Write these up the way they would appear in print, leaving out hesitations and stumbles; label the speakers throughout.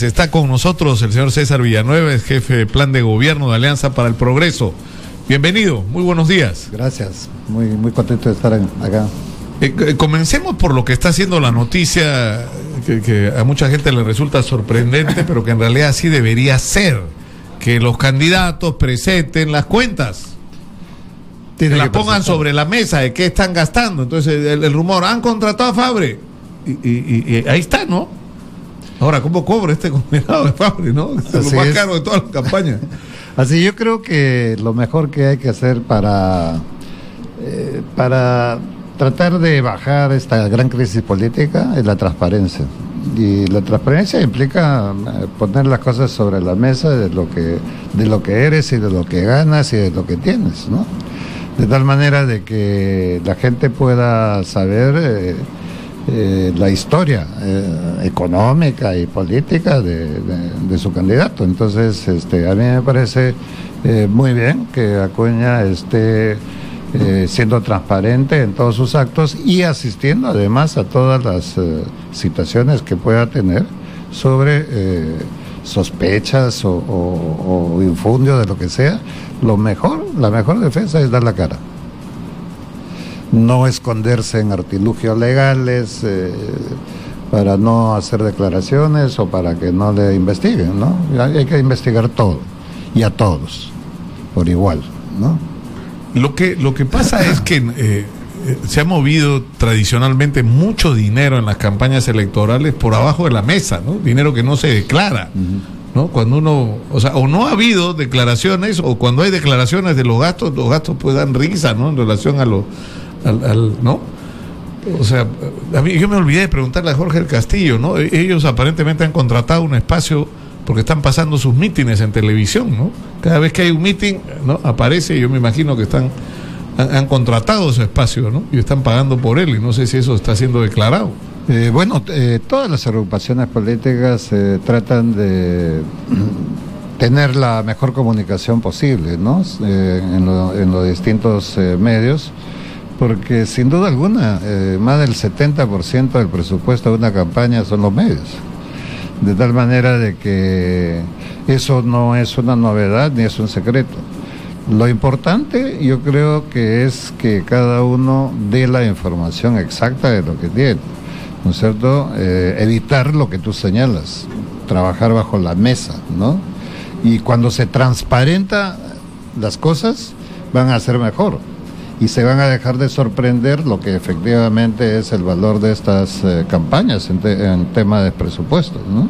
Speaker 1: Está con nosotros el señor César Villanueva, es jefe de plan de gobierno de Alianza para el Progreso. Bienvenido, muy buenos días.
Speaker 2: Gracias, muy contento de estar acá.
Speaker 1: Comencemos por lo que está haciendo la noticia, que a mucha gente le resulta sorprendente, pero que en realidad así debería ser, que los candidatos presenten las cuentas, que las pongan sobre la mesa de qué están gastando. Entonces el rumor, han contratado a Fabre, y ahí está, ¿no? Ahora, ¿cómo cobra este condenado de Fabre, no? Es lo más caro de todas las campañas.
Speaker 2: Así, yo creo que lo mejor que hay que hacer para tratar de bajar esta gran crisis política es la transparencia. Y la transparencia implica poner las cosas sobre la mesa de lo que eres y de lo que ganas y de lo que tienes, ¿no? De tal manera de que la gente pueda saber la historia económica y política de su candidato. Entonces, a mí me parece muy bien que Acuña esté siendo transparente en todos sus actos y asistiendo además a todas las situaciones que pueda tener sobre sospechas o infundio de lo que sea. La mejor defensa es dar la cara. No esconderse en artilugios legales para no hacer declaraciones o para que no le investiguen, ¿no? Hay que investigar todo y a todos por igual, ¿no?
Speaker 1: Lo que pasa es que se ha movido tradicionalmente mucho dinero en las campañas electorales por abajo de la mesa, ¿no? Dinero que no se declara, ¿no? Cuando uno, o no ha habido declaraciones, o cuando hay declaraciones de los gastos pues dan risa, ¿no? En relación a ¿no? O sea, a mí, yo me olvidé de preguntarle a Jorge del Castillo, ¿no? Ellos aparentemente han contratado un espacio porque están pasando sus mítines en televisión, ¿no? Cada vez que hay un míting, ¿no? Aparece, yo me imagino que han contratado ese espacio, ¿no? Y están pagando por él, y no sé si eso está siendo declarado.
Speaker 2: Todas las agrupaciones políticas tratan de tener la mejor comunicación posible, ¿no? En los distintos medios, porque sin duda alguna más del 70% del presupuesto de una campaña son los medios, de tal manera de que eso no es una novedad ni es un secreto. Lo importante, yo creo que es que cada uno dé la información exacta de lo que tiene, ¿no es cierto? Evitar lo que tú señalas, trabajar bajo la mesa, ¿no? Y cuando se transparenta las cosas, van a ser mejor. Y se van a dejar de sorprender lo que efectivamente es el valor de estas campañas en tema de presupuestos, ¿no?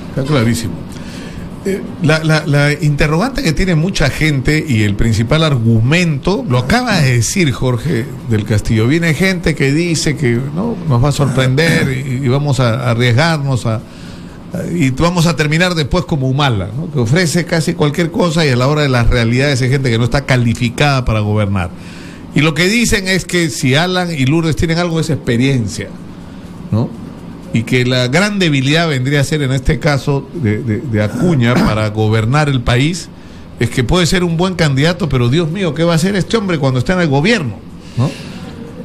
Speaker 1: Está clarísimo. La interrogante que tiene mucha gente y el principal argumento, lo acaba de decir Jorge del Castillo, viene gente que dice que no nos va a sorprender y vamos a arriesgarnos y vamos a terminar después como Humala, ¿no? Que ofrece casi cualquier cosa y a la hora de las realidades hay gente que no está calificada para gobernar. Y lo que dicen es que si Alan y Lourdes tienen algo es experiencia, ¿no? Y que la gran debilidad vendría a ser en este caso de Acuña para gobernar el país, es que puede ser un buen candidato, pero Dios mío, ¿qué va a hacer este hombre cuando está en el gobierno? ¿No?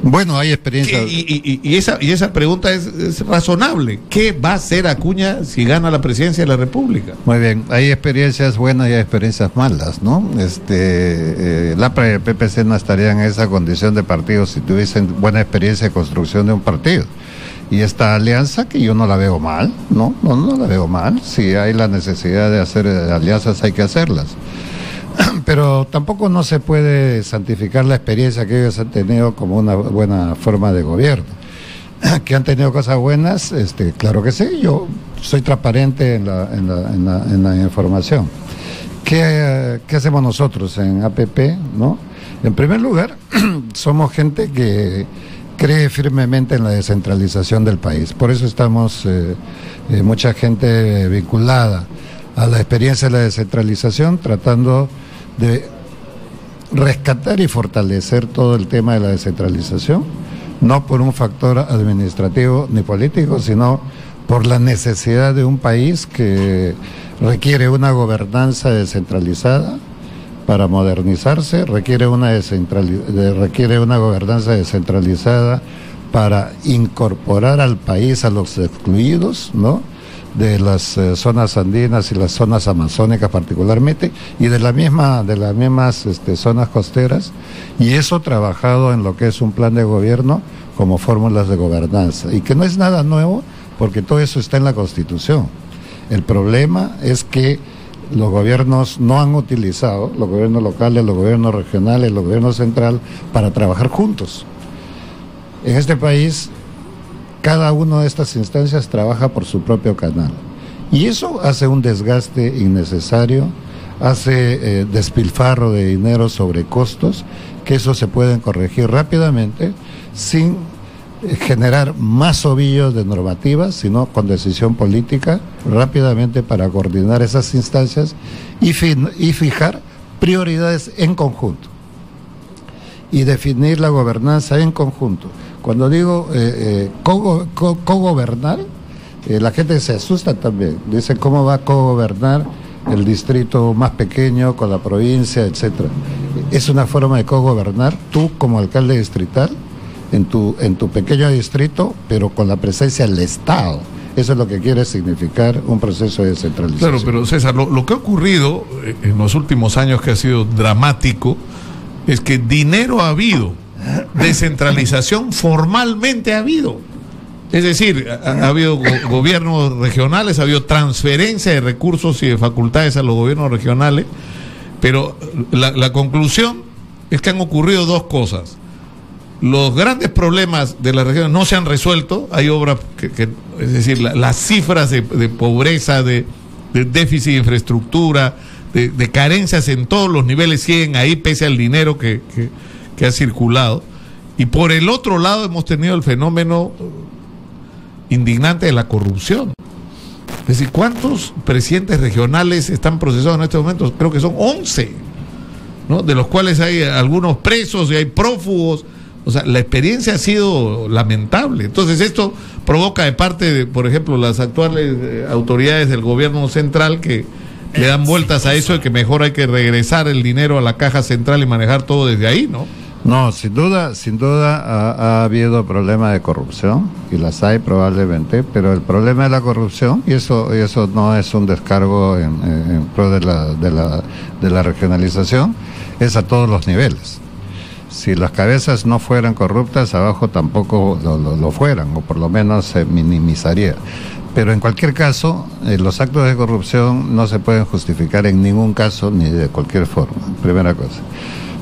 Speaker 2: Bueno, hay experiencia.
Speaker 1: Y esa pregunta es razonable. ¿Qué va a hacer Acuña si gana la presidencia de la República?
Speaker 2: Muy bien, hay experiencias buenas y hay experiencias malas, ¿no? El APRA y el PPC no estarían en esa condición de partido si tuviesen buena experiencia de construcción de un partido. Y esta alianza, que yo no la veo mal, no la veo mal. Si hay la necesidad de hacer alianzas, hay que hacerlas. Pero tampoco no se puede santificar la experiencia que ellos han tenido como una buena forma de gobierno. Que han tenido cosas buenas, claro que sí, yo soy transparente en la información. ¿Qué hacemos nosotros en APP, no? En primer lugar, somos gente que cree firmemente en la descentralización del país. Por eso estamos mucha gente vinculada a la experiencia de la descentralización, tratando de rescatar y fortalecer todo el tema de la descentralización, no por un factor administrativo ni político, sino por la necesidad de un país que requiere una gobernanza descentralizada para modernizarse, requiere una gobernanza descentralizada para incorporar al país a los excluidos, ¿no? de las zonas andinas y las zonas amazónicas particularmente, y de las mismas zonas costeras, y eso trabajado en lo que es un plan de gobierno como fórmulas de gobernanza, y que no es nada nuevo, porque todo eso está en la Constitución. El problema es que los gobiernos no han utilizado, los gobiernos locales, los gobiernos regionales, los gobiernos centrales, para trabajar juntos. En este país, cada una de estas instancias trabaja por su propio canal. Y eso hace un desgaste innecesario, hace despilfarro de dinero sobre costos, que eso se pueden corregir rápidamente, sin generar más ovillos de normativas, sino con decisión política, rápidamente, para coordinar esas instancias y fijar prioridades en conjunto y definir la gobernanza en conjunto. Cuando digo cogobernar, la gente se asusta también, dice cómo va a cogobernar el distrito más pequeño con la provincia, etcétera. Es una forma de cogobernar, tú como alcalde distrital, en tu pequeño distrito, pero con la presencia del Estado. Eso es lo que quiere significar un proceso de descentralización.
Speaker 1: Claro, pero César, lo que ha ocurrido en los últimos años, que ha sido dramático, es que dinero ha habido, descentralización formalmente ha habido. Es decir, ha habido gobiernos regionales, ha habido transferencia de recursos y de facultades a los gobiernos regionales, pero la conclusión es que han ocurrido dos cosas. Los grandes problemas de las regiones no se han resuelto, hay obras es decir, las cifras de pobreza, de déficit de infraestructura, de carencias en todos los niveles siguen ahí pese al dinero que ha circulado. Y por el otro lado hemos tenido el fenómeno indignante de la corrupción. Es decir, ¿cuántos presidentes regionales están procesados en estos momentos? Creo que son 11, ¿no? De los cuales hay algunos presos y hay prófugos. O sea, la experiencia ha sido lamentable. Entonces esto provoca de parte de, por ejemplo, las actuales autoridades del gobierno central, que le dan vueltas a eso, de que mejor hay que regresar el dinero a la caja central y manejar todo desde ahí, ¿no?
Speaker 2: No, sin duda ha habido problemas de corrupción, y las hay probablemente, pero el problema de la corrupción, y eso no es un descargo en pro de la regionalización, es a todos los niveles. Si las cabezas no fueran corruptas, abajo tampoco lo fueran, o por lo menos se minimizaría. Pero en cualquier caso, los actos de corrupción no se pueden justificar en ningún caso ni de cualquier forma, primera cosa.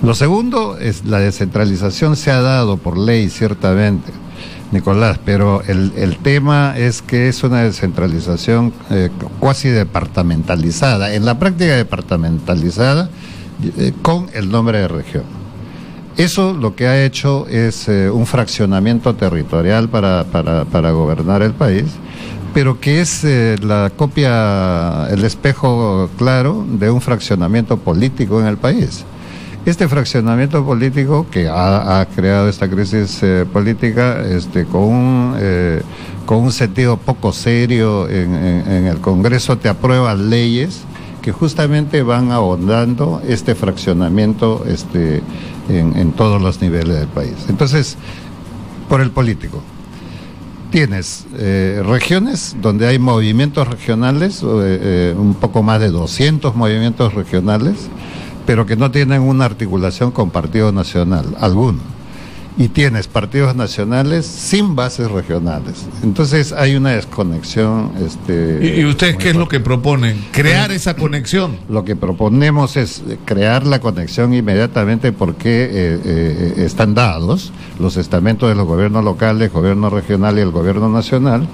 Speaker 2: Lo segundo es la descentralización. Se ha dado por ley, ciertamente, Nicolás, pero el tema es que es una descentralización cuasi departamentalizada, en la práctica departamentalizada, con el nombre de región. Eso lo que ha hecho es un fraccionamiento territorial para gobernar el país, pero que es la copia, el espejo claro de un fraccionamiento político en el país. Este fraccionamiento político que ha creado esta crisis política con un sentido poco serio en el Congreso, te aprueba leyes que justamente van ahondando este fraccionamiento en todos los niveles del país. Entonces, por el político, tienes regiones donde hay movimientos regionales, un poco más de 200 movimientos regionales, pero que no tienen una articulación con partido nacional, alguno. Y tienes partidos nacionales sin bases regionales. Entonces hay una desconexión.
Speaker 1: ¿Y ustedes qué es lo que proponen? ¿Crear esa conexión?
Speaker 2: Lo que proponemos es crear la conexión inmediatamente, porque están dados los estamentos de los gobiernos locales, el gobierno regional y el gobierno nacional.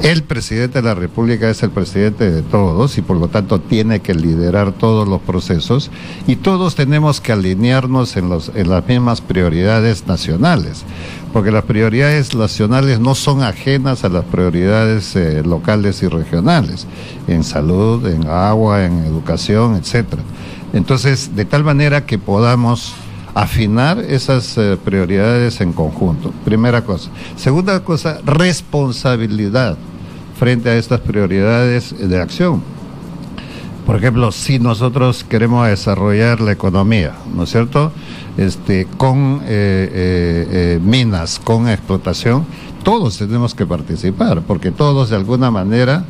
Speaker 2: El presidente de la República es el presidente de todos y por lo tanto tiene que liderar todos los procesos, y todos tenemos que alinearnos en las mismas prioridades nacionales, porque las prioridades nacionales no son ajenas a las prioridades locales y regionales, en salud, en agua, en educación, etcétera. Entonces, de tal manera que podamos afinar esas prioridades en conjunto, primera cosa. Segunda cosa, responsabilidad frente a estas prioridades de acción. Por ejemplo, si nosotros queremos desarrollar la economía, ¿no es cierto?, con minas, con explotación, todos tenemos que participar, porque todos de alguna manera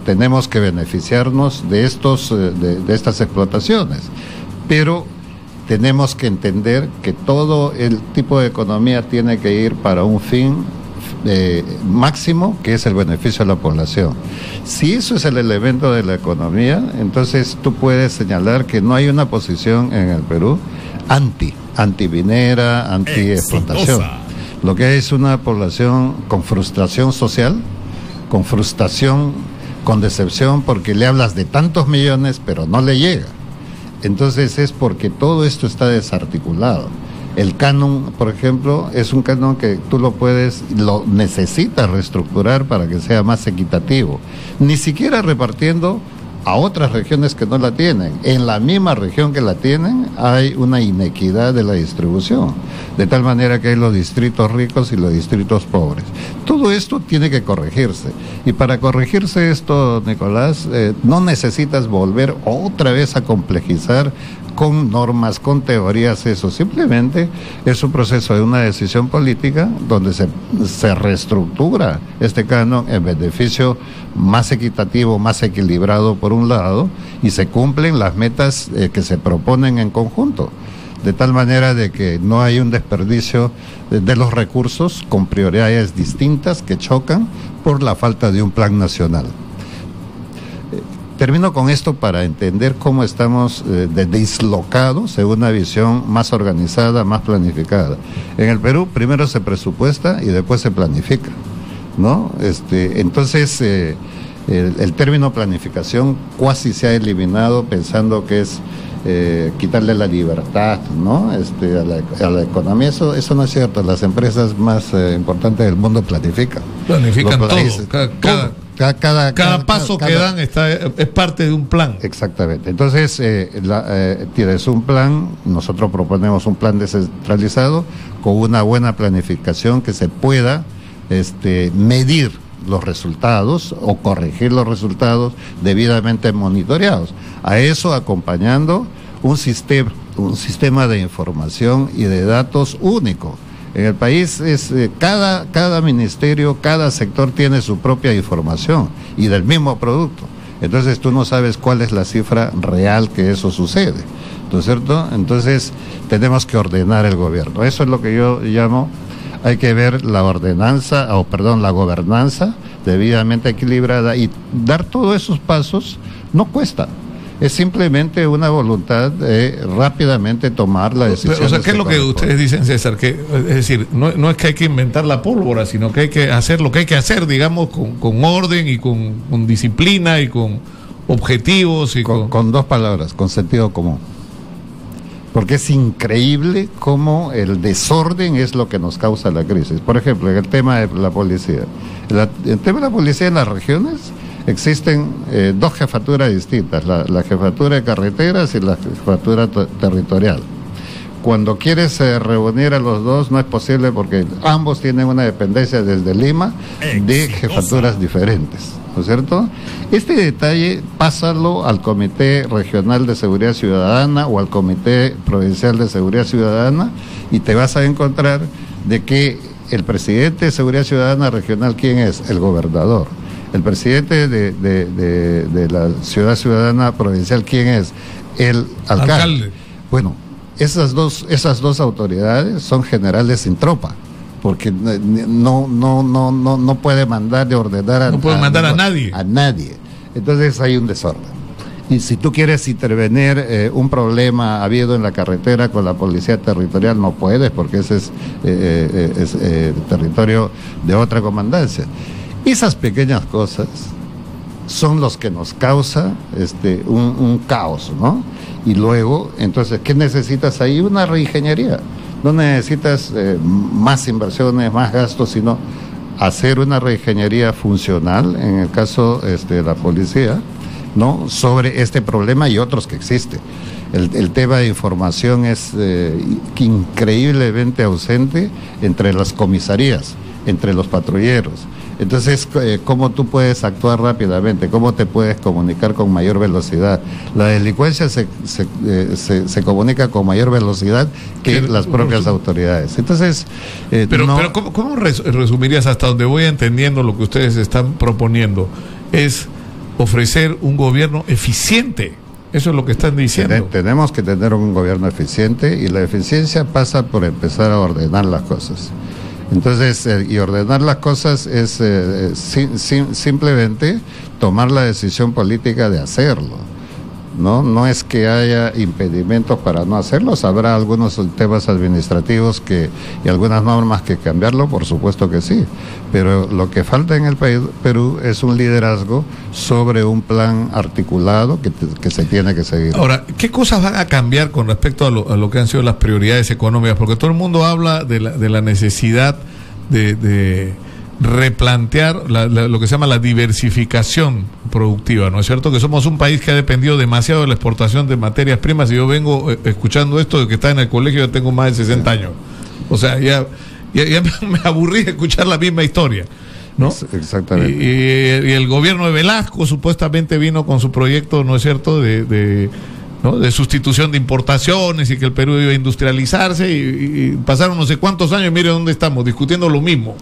Speaker 2: tenemos que beneficiarnos de estas explotaciones, pero tenemos que entender que todo el tipo de economía tiene que ir para un fin máximo, que es el beneficio a la población. Si eso es el elemento de la economía, entonces tú puedes señalar que no hay una posición en el Perú anti-minera, anti-explotación. Lo que hay es una población con frustración social, con frustración, con decepción, porque le hablas de tantos millones, pero no le llega. Entonces es porque todo esto está desarticulado. El canon, por ejemplo, es un canon que tú lo necesitas reestructurar para que sea más equitativo. Ni siquiera repartiendo a otras regiones que no la tienen. En la misma región que la tienen hay una inequidad de la distribución, de tal manera que hay los distritos ricos y los distritos pobres. Todo esto tiene que corregirse. Y para corregirse esto, Nicolás, no necesitas volver otra vez a complejizar con normas, con teorías, eso. Simplemente es un proceso de una decisión política donde se reestructura este canon en beneficio más equitativo, más equilibrado por un lado, y se cumplen las metas que se proponen en conjunto, de tal manera de que no hay un desperdicio de los recursos con prioridades distintas que chocan por la falta de un plan nacional. Termino con esto para entender cómo estamos dislocados en una visión más organizada, más planificada. En el Perú primero se presupuesta y después se planifica, ¿no? Entonces el término planificación cuasi se ha eliminado, pensando que es quitarle la libertad, ¿no? A la economía. Eso no es cierto. Las empresas más importantes del mundo planifican todo. Cada paso que dan es parte de un plan. Exactamente. Entonces, tienes un plan, nosotros proponemos un plan descentralizado con una buena planificación que se pueda medir los resultados o corregir los resultados debidamente monitoreados. A eso acompañando un sistema de información y de datos único. En el país cada ministerio, cada sector tiene su propia información y del mismo producto. Entonces tú no sabes cuál es la cifra real que eso sucede, ¿no es cierto? Entonces tenemos que ordenar el gobierno. Eso es lo que yo llamo, hay que ver la gobernanza debidamente equilibrada, y dar todos esos pasos no cuesta. Es simplemente una voluntad de rápidamente tomar la decisión.
Speaker 1: O sea, ¿qué es lo que ustedes dicen, César? Que, es decir, no es que hay que inventar la pólvora, sino que hay que hacer lo que hay que hacer, digamos, con orden y con disciplina y con objetivos.
Speaker 2: Con dos palabras, con sentido común. Porque es increíble cómo el desorden es lo que nos causa la crisis. Por ejemplo, en el tema de la policía. El tema de la policía en las regiones, existen dos jefaturas distintas, la jefatura de carreteras y la jefatura territorial. Cuando quieres reunir a los dos no es posible, porque ambos tienen una dependencia desde Lima de jefaturas diferentes, ¿no es cierto? Este detalle pásalo al Comité Regional de Seguridad Ciudadana o al Comité Provincial de Seguridad Ciudadana y te vas a encontrar de que el presidente de Seguridad Ciudadana regional, ¿quién es? El gobernador. El presidente de la Ciudad Ciudadana provincial, ¿quién es? El alcalde. Bueno, esas dos autoridades son generales sin tropa, porque no puede mandar de ordenar
Speaker 1: a nadie.
Speaker 2: A nadie. Entonces hay un desorden. Y si tú quieres intervenir un problema habido en la carretera con la policía territorial, no puedes, porque ese es territorio de otra comandancia. Esas pequeñas cosas son los que nos causa un caos, ¿no? Y luego, entonces, ¿qué necesitas ahí? Una reingeniería. No necesitas más inversiones, más gastos, sino hacer una reingeniería funcional, en el caso de la policía, ¿no? Sobre este problema y otros que existen. El tema de información es increíblemente ausente entre las comisarías, entre los patrulleros, Entonces, ¿cómo tú puedes actuar rápidamente? ¿Cómo te puedes comunicar con mayor velocidad? La delincuencia se comunica con mayor velocidad que las propias autoridades. Entonces,
Speaker 1: pero ¿cómo resumirías, hasta donde voy entendiendo lo que ustedes están proponiendo? Es ofrecer un gobierno eficiente. Eso es lo que están diciendo.
Speaker 2: Tenemos que tener un gobierno eficiente, y la eficiencia pasa por empezar a ordenar las cosas. Entonces, y ordenar las cosas es simplemente tomar la decisión política de hacerlo. No es que haya impedimentos para no hacerlo. Habrá algunos temas administrativos y algunas normas que cambiarlo, por supuesto que sí, pero lo que falta en el Perú es un liderazgo sobre un plan articulado que se tiene que seguir.
Speaker 1: Ahora, ¿qué cosas van a cambiar con respecto a lo que han sido las prioridades económicas? Porque todo el mundo habla de la necesidad de replantear lo que se llama la diversificación productiva, ¿no es cierto? Que somos un país que ha dependido demasiado de la exportación de materias primas, y yo vengo escuchando esto de que está en el colegio, ya tengo más de 60 años. O sea, ya me aburrí de escuchar la misma historia, ¿no?
Speaker 2: Exactamente.
Speaker 1: Y el gobierno de Velasco supuestamente vino con su proyecto, ¿no es cierto?, de sustitución de importaciones, y que el Perú iba a industrializarse, y pasaron no sé cuántos años, y mire dónde estamos, discutiendo lo mismo.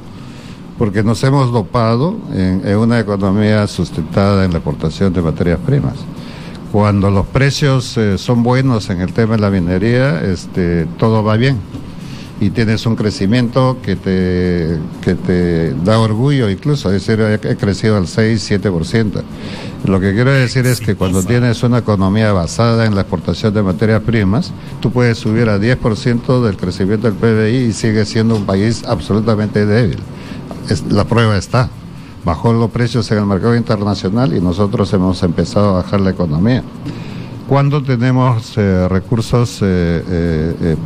Speaker 2: Porque nos hemos dopado en una economía sustentada en la exportación de materias primas. Cuando los precios son buenos en el tema de la minería, todo va bien, y tienes un crecimiento que te da orgullo incluso. Es decir, he crecido al 6-7%. Lo que quiero decir es que cuando tienes una economía basada en la exportación de materias primas, tú puedes subir a 10% del crecimiento del PBI y sigues siendo un país absolutamente débil. La prueba está. Bajó los precios en el mercado internacional y nosotros hemos empezado a bajar la economía. Cuando tenemos recursos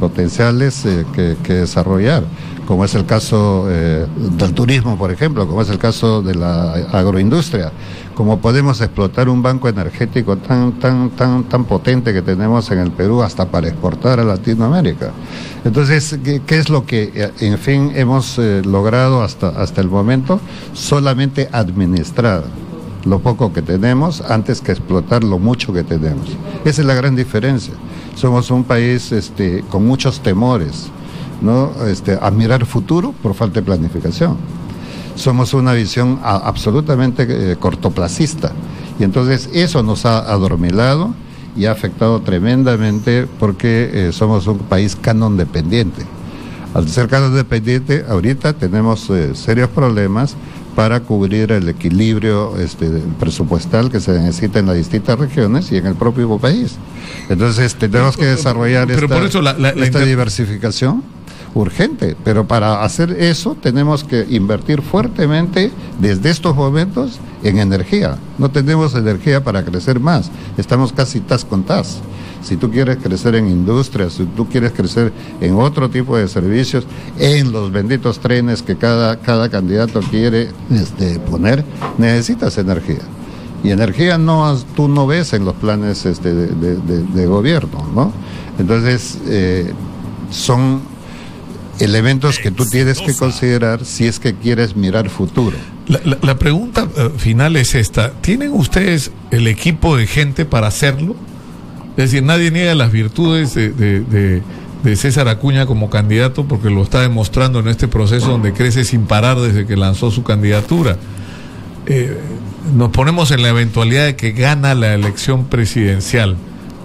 Speaker 2: potenciales que desarrollar, como es el caso del turismo, por ejemplo, como es el caso de la agroindustria, como podemos explotar un banco energético tan potente que tenemos en el Perú, hasta para exportar a Latinoamérica. Entonces, ¿qué es lo que, en fin, hemos logrado hasta el momento? Solamente administrar lo poco que tenemos antes que explotar lo mucho que tenemos. Esa es la gran diferencia. Somos un país con muchos temores, ¿no? A mirar futuro por falta de planificación. Somos una visión absolutamente cortoplacista, y entonces eso nos ha adormilado y ha afectado tremendamente, porque somos un país canon dependiente. Al ser canon dependiente, ahorita tenemos serios problemas para cubrir el equilibrio presupuestal que se necesita en las distintas regiones y en el propio país. Entonces tenemos que desarrollar esta diversificación urgente, pero para hacer eso tenemos que invertir fuertemente desde estos momentos en energía. No tenemos energía para crecer más, estamos casi tas con tas. Si tú quieres crecer en industria, si tú quieres crecer en otro tipo de servicios, en los benditos trenes que cada candidato quiere poner, necesitas energía. Y energía tú no ves en los planes de gobierno, ¿no? Entonces, son elementos que tú tienes que considerar si es que quieres mirar futuro.
Speaker 1: La pregunta final es esta: ¿tienen ustedes el equipo de gente para hacerlo? Es decir, nadie niega las virtudes de César Acuña como candidato, porque lo está demostrando en este proceso donde crece sin parar desde que lanzó su candidatura. Nos ponemos en la eventualidad de que gana la elección presidencial.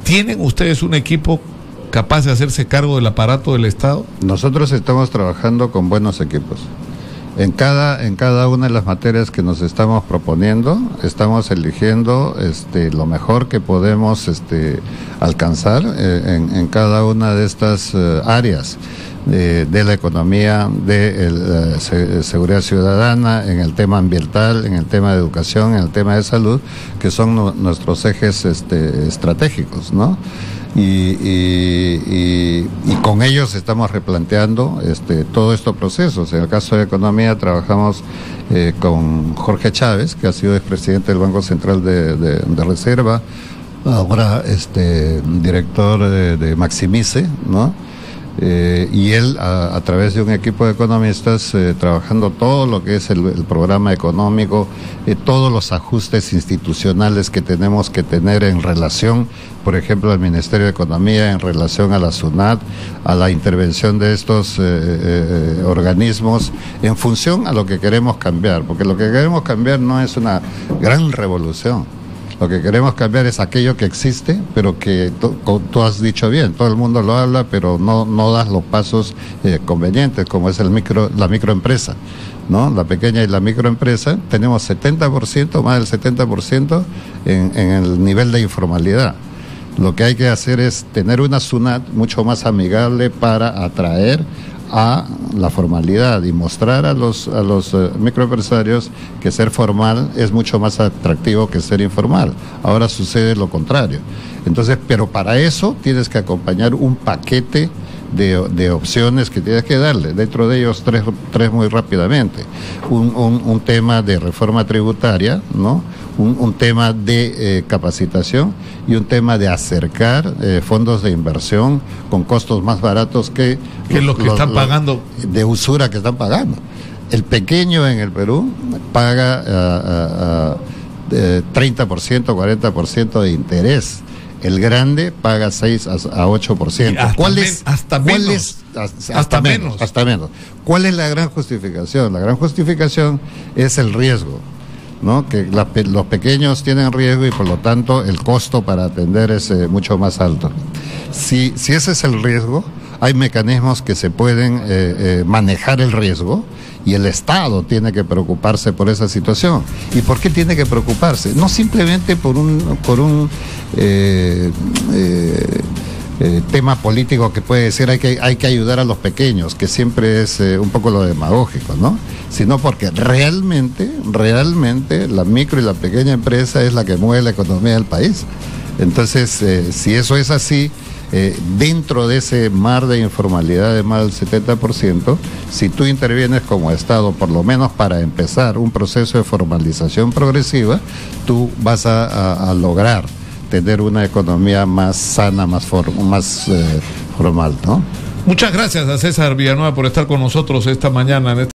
Speaker 1: ¿Tienen ustedes un equipo capaz de hacerse cargo del aparato del Estado?
Speaker 2: Nosotros estamos trabajando con buenos equipos. En cada una de las materias que nos estamos proponiendo, estamos eligiendo lo mejor que podemos alcanzar en cada una de estas áreas de la economía, de seguridad ciudadana, en el tema ambiental, en el tema de educación, en el tema de salud, que son nuestros ejes estratégicos, ¿no? Y con ellos estamos replanteando todos estos procesos. En el caso de economía trabajamos con Jorge Chávez, que ha sido expresidente del Banco Central de Reserva, ahora director de Maximice, ¿no? Y él, a través de un equipo de economistas, trabajando todo lo que es el programa económico, todos los ajustes institucionales que tenemos que tener en relación, por ejemplo, al Ministerio de Economía, en relación a la SUNAT, a la intervención de estos organismos, en función a lo que queremos cambiar, porque lo que queremos cambiar no es una gran revolución. Lo que queremos cambiar es aquello que existe, pero que tú has dicho bien, todo el mundo lo habla, pero no das los pasos convenientes, como es la microempresa, ¿no? La pequeña y la microempresa, tenemos 70%, más del 70% en el nivel de informalidad. Lo que hay que hacer es tener una SUNAT mucho más amigable para atraer a la formalidad y mostrar a los microempresarios que ser formal es mucho más atractivo que ser informal. Ahora sucede lo contrario. Entonces, pero para eso tienes que acompañar un paquete de opciones que tienes que darle. Dentro de ellos tres muy rápidamente. Un tema de reforma tributaria, ¿no? Un tema de capacitación y un tema de acercar fondos de inversión con costos más baratos que
Speaker 1: los que están pagando
Speaker 2: de usura que están pagando. El pequeño en el Perú paga 30%, 40% de interés. El grande paga 6 a 8%. Hasta menos. ¿Cuál es la gran justificación? La gran justificación es el riesgo, ¿no? Que los pequeños tienen riesgo y por lo tanto el costo para atender es mucho más alto. Si ese es el riesgo, hay mecanismos que se pueden manejar el riesgo y el Estado tiene que preocuparse por esa situación. ¿Y por qué tiene que preocuparse? No simplemente por un tema político que puede decir hay que ayudar a los pequeños, que siempre es un poco lo demagógico, ¿no? Sino porque realmente la micro y la pequeña empresa es la que mueve la economía del país. Entonces, si eso es así, dentro de ese mar de informalidad de más del 70%, si tú intervienes como Estado, por lo menos para empezar un proceso de formalización progresiva, tú vas a lograr tener una economía más sana, más formal, ¿no?
Speaker 1: Muchas gracias a César Villanueva por estar con nosotros esta mañana en